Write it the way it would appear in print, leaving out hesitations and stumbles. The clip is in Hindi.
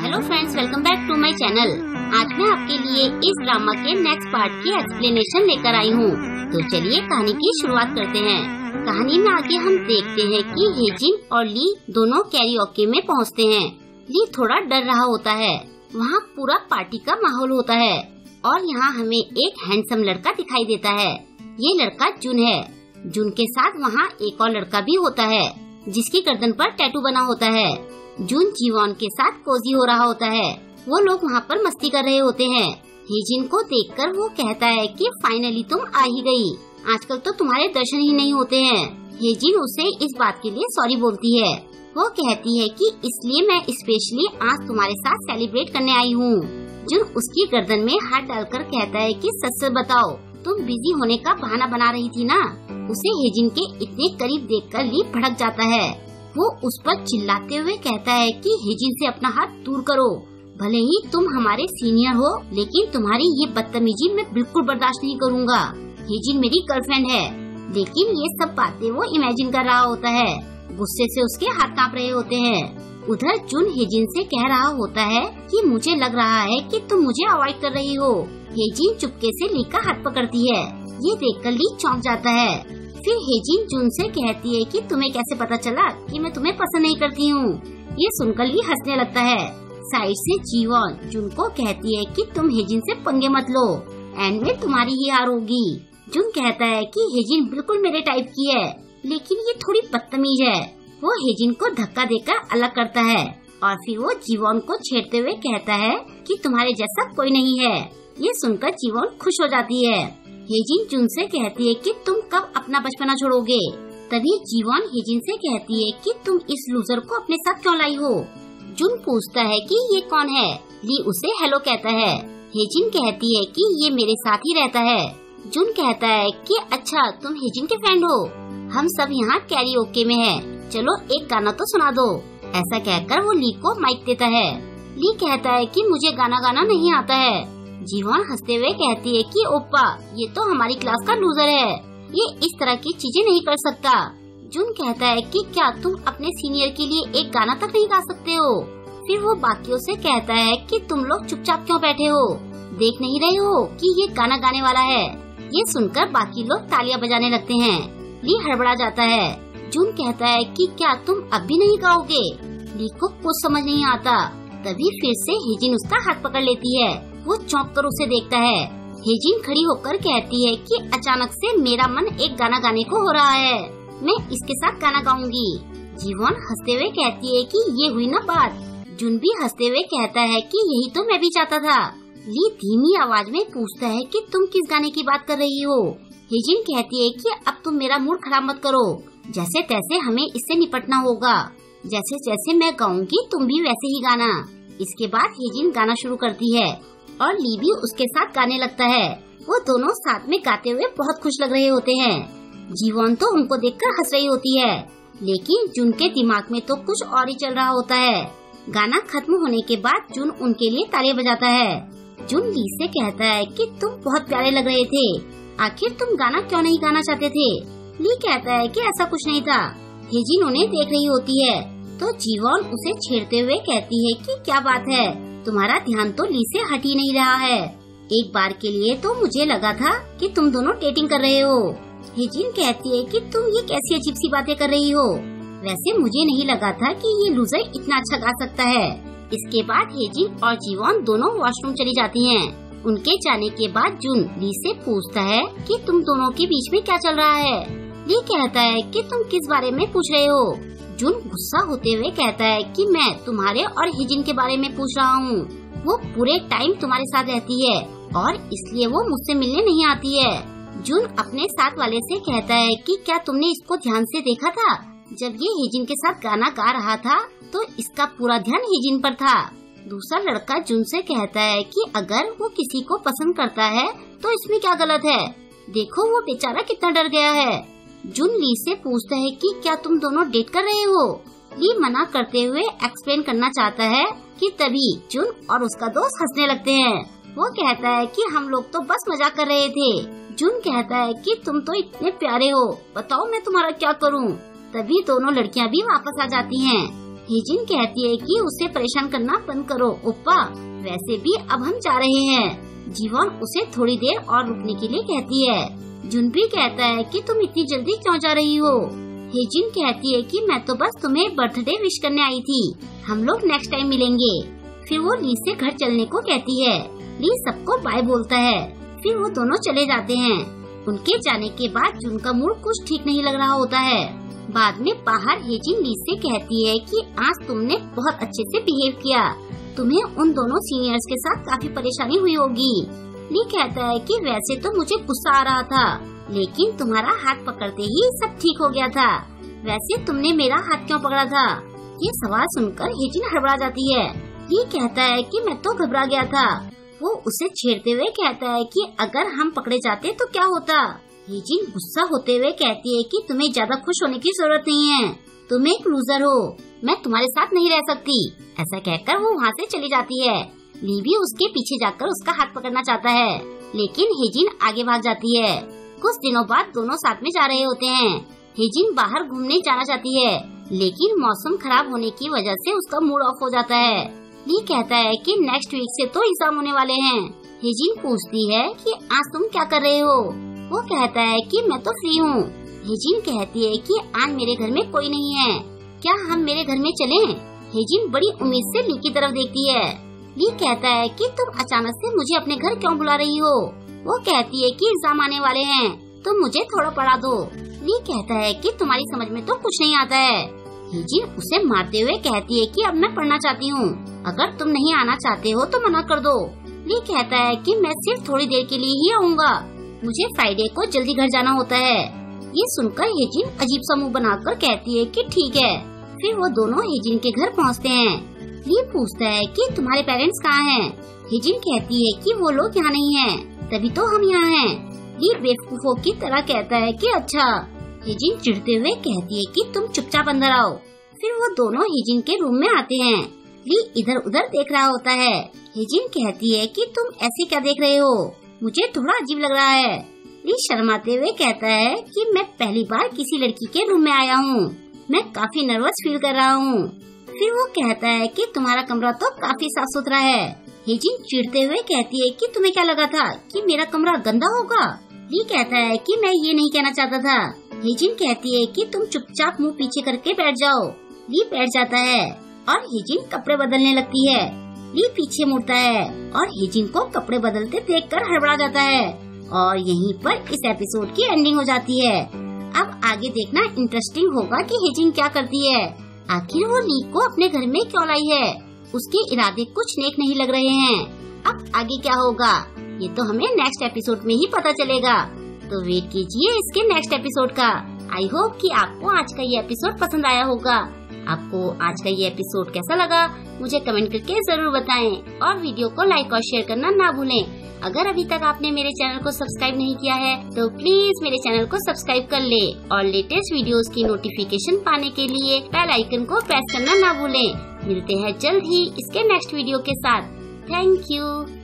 Hello friends, welcome back to my channel. आज मैं आपके लिए इस ड्रामा के नेक्स्ट पार्ट की एक्सप्लेनेशन लेकर आई हूँ। तो चलिए कहानी की शुरुआत करते हैं। कहानी में आगे हम देखते हैं कि हेजिन और ली दोनों कैरियोके में पहुँचते हैं। ली थोड़ा डर रहा होता है। वहाँ पूरा पार्टी का माहौल होता है और यहाँ हमें एक हैंडसम लड़का दिखाई देता है। ये लड़का जुन है। जुन के साथ वहाँ एक और लड़का भी होता है जिसकी गर्दन पर टैटू बना होता है। जुन जीवॉन के साथ कोजी हो रहा होता है। वो लोग वहाँ पर मस्ती कर रहे होते हैं। हेजिन को देखकर वो कहता है कि फाइनली तुम आ ही गई। आजकल तो तुम्हारे दर्शन ही नहीं होते हैं। हेजिन उसे इस बात के लिए सॉरी बोलती है। वो कहती है कि इसलिए मैं स्पेशली आज तुम्हारे साथ सेलिब्रेट करने आई हूँ। जुन उसकी गर्दन में हाथ डालकर कहता है कि सच सच बताओ, तुम बिजी होने का बहाना बना रही थी ना। उसे हेजिन के इतने करीब देखकर ली भड़क जाता है। वो उस पर चिल्लाते हुए कहता है कि हेजिन से अपना हाथ दूर करो। भले ही तुम हमारे सीनियर हो, लेकिन तुम्हारी ये बदतमीजी मैं बिल्कुल बर्दाश्त नहीं करूँगा। हेजिन मेरी गर्लफ्रेंड है। लेकिन ये सब बातें वो इमेजिन कर रहा होता है। गुस्से से उसके हाथ कांप रहे होते हैं। उधर जुन हेजिन से कह रहा होता है कि मुझे लग रहा है कि तुम मुझे अवॉइड कर रही हो। हेजिन चुपके से ली का हाथ पकड़ती है। ये देखकर ली चौंक जाता है। फिर हेजिन जुन से कहती है कि तुम्हें कैसे पता चला कि मैं तुम्हें पसंद नहीं करती हूँ। ये सुनकर ली हंसने लगता है। साइड से जीवॉन जुन को कहती है कि तुम हेजिन से पंगे मत लो, एंड में तुम्हारी ही हार होगी। जुन कहता है कि हेजिन बिल्कुल मेरे टाइप की है, लेकिन ये थोड़ी बदतमीज है। वो हेजिन को धक्का देकर अलग करता है और फिर वो जीवॉन को छेड़ते हुए कहता है कि तुम्हारे जैसा कोई नहीं है। ये सुनकर जीवॉन खुश हो जाती है। हेजिन जुन से कहती है कि तुम कब अपना बचपना छोड़ोगे। तभी जीवॉन हेजिन से कहती है कि तुम इस लूजर को अपने साथ क्यों लाई हो। जुन पूछता है कि ये कौन है। ली उसे हेलो कहता है। हेजिन कहती है कि ये मेरे साथ ही रहता है। जुन कहता है कि अच्छा, तुम हेजिन के फ्रेंड हो। हम सब यहाँ कैरियोके में हैं। चलो एक गाना तो सुना दो। ऐसा कहकर वो ली को माइक देता है। ली कहता है कि मुझे गाना गाना नहीं आता है। जीवॉन हंसते हुए कहती है कि ओप्पा, ये तो हमारी क्लास का लूजर है। ये इस तरह की चीजें नहीं कर सकता। जुन कहता है कि क्या तुम अपने सीनियर के लिए एक गाना तक नहीं गा सकते हो। फिर वो बाकियों से कहता है कि तुम लोग चुपचाप क्यों बैठे हो, देख नहीं रहे हो कि ये गाना गाने वाला है। ये सुनकर बाकी लोग तालियां बजाने लगते हैं। ली हड़बड़ा जाता है। जुन कहता है कि क्या तुम अब भी नहीं गाओगे। ली को कुछ समझ नहीं आता। तभी फिर से हेजिन उसका हाथ पकड़ लेती है। वो चौंक कर उसे देखता है। हेजिन खड़ी होकर कहती है कि अचानक से मेरा मन एक गाना गाने को हो रहा है। मैं इसके साथ गाना गाऊंगी। जीवॉन हंसते हुए कहती है कि ये हुई ना बात। जुन भी हंसते हुए कहता है कि यही तो मैं भी चाहता था। ली धीमी आवाज में पूछता है कि तुम किस गाने की बात कर रही हो। हेजिन कहती है कि अब तुम मेरा मूड खराब मत करो। जैसे तैसे हमें इससे निपटना होगा। जैसे जैसे मैं गाऊंगी तुम भी वैसे ही गाना। इसके बाद हेजिन गाना शुरू करती है और ली भी उसके साथ गाने लगता है। वो दोनों साथ में गाते हुए बहुत खुश लग रहे होते हैं। जीवॉन तो उनको देखकर हंस रही होती है, लेकिन जुन के दिमाग में तो कुछ और ही चल रहा होता है। गाना खत्म होने के बाद जुन उनके लिए तालियां बजाता है। जुन ली से कहता है कि तुम बहुत प्यारे लग रहे थे। आखिर तुम गाना क्यों नहीं गाना चाहते थे। ली कहता है कि ऐसा कुछ नहीं था। हेजिन उन्हें देख रही होती है तो जीवॉन उसे छेड़ते हुए कहती है कि क्या बात है, तुम्हारा ध्यान तो ली से हट ही नहीं रहा है। एक बार के लिए तो मुझे लगा था कि तुम दोनों डेटिंग कर रहे हो। हेजिन कहती है कि तुम ये कैसी अजीब सी बातें कर रही हो। वैसे मुझे नहीं लगा था कि ये लूजर इतना अच्छा गा सकता है। इसके बाद हेजिन और जीवॉन दोनों वॉशरूम चली जाती हैं। उनके जाने के बाद जुन ली से पूछता है कि तुम दोनों के बीच में क्या चल रहा है। ली कहता है कि तुम किस बारे में पूछ रहे हो। जुन गुस्सा होते हुए कहता है कि मैं तुम्हारे और हेजिन के बारे में पूछ रहा हूँ। वो पूरे टाइम तुम्हारे साथ रहती है और इसलिए वो मुझसे मिलने नहीं आती है। जुन अपने साथ वाले से कहता है कि क्या तुमने इसको ध्यान से देखा था। जब ये हेजिन के साथ गाना गा रहा था तो इसका पूरा ध्यान हेजिन पर था। दूसरा लड़का जुन से कहता है कि अगर वो किसी को पसंद करता है तो इसमें क्या गलत है। देखो वो बेचारा कितना डर गया है। जुन ली से पूछता है कि क्या तुम दोनों डेट कर रहे हो। ली मना करते हुए एक्सप्लेन करना चाहता है कि तभी जुन और उसका दोस्त हंसने लगते हैं। वो कहता है कि हम लोग तो बस मजाक कर रहे थे। जुन कहता है कि तुम तो इतने प्यारे हो, बताओ मैं तुम्हारा क्या करूं। तभी दोनों लड़कियां भी वापस आ जाती हैं। हेजिन कहती है कि उसे परेशान करना बंद करो ओप्पा, वैसे भी अब हम जा रहे हैं। जीवॉन उसे थोड़ी देर और रुकने के लिए कहती है। जुनबी कहता है कि तुम इतनी जल्दी क्यों जा रही हो। हेजिन कहती है कि मैं तो बस तुम्हें बर्थडे विश करने आई थी, हम लोग नेक्स्ट टाइम मिलेंगे। फिर वो ली से घर चलने को कहती है। ली सबको बाय बोलता है, फिर वो दोनों चले जाते हैं। उनके जाने के बाद जुन का मूड कुछ ठीक नहीं लग रहा होता है। बाद में बाहर हेजिन ली से कहती है कि आज तुमने बहुत अच्छे से बिहेव किया, तुम्हें उन दोनों सीनियर्स के साथ काफी परेशानी हुई होगी। ली कहता है कि वैसे तो मुझे गुस्सा आ रहा था, लेकिन तुम्हारा हाथ पकड़ते ही सब ठीक हो गया था। वैसे तुमने मेरा हाथ क्यों पकड़ा था? ये सवाल सुनकर हेजिन हड़बड़ा जाती है। ली कहता है कि मैं तो घबरा गया था। वो उसे छेड़ते हुए कहता है कि अगर हम पकड़े जाते तो क्या होता। हेजिन गुस्सा होते हुए कहती है कि तुम्हें ज्यादा खुश होने की जरूरत नहीं है, तुम एक लूजर हो, मैं तुम्हारे साथ नहीं रह सकती। ऐसा कहकर वो वहाँ से चली जाती है। ली भी उसके पीछे जाकर उसका हाथ पकड़ना चाहता है, लेकिन हेजिन आगे भाग जाती है। कुछ दिनों बाद दोनों साथ में जा रहे होते हैं। हेजिन बाहर घूमने जाना चाहती है, लेकिन मौसम खराब होने की वजह से उसका मूड ऑफ हो जाता है। ली कहता है कि नेक्स्ट वीक से तो एग्जाम होने वाले हैं। हेजिन पूछती है कि आज तुम क्या कर रहे हो। वो कहता है कि मैं तो फ्री हूँ। हेजिन कहती है कि आज मेरे घर में कोई नहीं है, क्या हम मेरे घर में चलें? हेजिन बड़ी उम्मीद से ली की तरफ देखती है। ली कहता है कि तुम अचानक से मुझे अपने घर क्यों बुला रही हो। वो कहती है कि एग्जाम आने वाले हैं, तुम मुझे थोड़ा पढ़ा दो। ली कहता है कि तुम्हारी समझ में तो कुछ नहीं आता है। हेजिन उसे मारते हुए कहती है कि अब मैं पढ़ना चाहती हूँ, अगर तुम नहीं आना चाहते हो तो मना कर दो। ली कहता है कि मैं सिर्फ थोड़ी देर के लिए ही आऊँगा, मुझे फ्राइडे को जल्दी घर जाना होता है। ये सुनकर हेजिन अजीब सा मुंह बनाकर कहती है कि ठीक है। फिर वो दोनों हेजिन के घर पहुंचते हैं। ली पूछता है कि तुम्हारे पेरेंट्स कहाँ हैं? हेजिन कहती है कि वो लोग यहाँ नहीं हैं, तभी तो हम यहाँ हैं। ली बेवकूफों की तरह कहता है कि अच्छा। हेजिन चिढ़ते हुए कहती है कि तुम चुपचाप अंदर आओ। फिर वो दोनों हेजिन के रूम में आते हैं। ली इधर उधर देख रहा होता है। हेजिन कहती है कि तुम ऐसे क्या देख रहे हो, मुझे थोड़ा अजीब लग रहा है। ली शर्माते हुए कहता है कि मैं पहली बार किसी लड़की के रूम में आया हूँ, मैं काफी नर्वस फील कर रहा हूँ। फिर वो कहता है कि तुम्हारा कमरा तो काफी साफ सुथरा है। हेजिन चिढ़ते हुए कहती है कि तुम्हें क्या लगा था कि मेरा कमरा गंदा होगा? ली कहता है कि मैं ये नहीं कहना चाहता था। हेजिन कहती है कि तुम चुपचाप मुंह पीछे करके बैठ जाओ। ली बैठ जाता है और हेजिन कपड़े बदलने लगती है। ली पीछे मुड़ता है और हेजिन को कपड़े बदलते देखकर हड़बड़ा जाता है। और यहीं पर इस एपिसोड की एंडिंग हो जाती है। अब आगे देखना इंटरेस्टिंग होगा कि हेजिन क्या करती है। आखिर वो ली को अपने घर में क्यों लाई है? उसके इरादे कुछ नेक नहीं लग रहे हैं। अब आगे क्या होगा ये तो हमें नेक्स्ट एपिसोड में ही पता चलेगा, तो वेट कीजिए इसके नेक्स्ट एपिसोड का। आई होप कि आपको आज का ये एपिसोड पसंद आया होगा। आपको आज का ये एपिसोड कैसा लगा मुझे कमेंट करके जरूर बताएं और वीडियो को लाइक और शेयर करना ना भूलें। अगर अभी तक आपने मेरे चैनल को सब्सक्राइब नहीं किया है तो प्लीज मेरे चैनल को सब्सक्राइब कर ले और लेटेस्ट वीडियोस की नोटिफिकेशन पाने के लिए बेल आइकन को प्रेस करना ना भूलें। मिलते हैं जल्द ही इसके नेक्स्ट वीडियो के साथ। Thank you.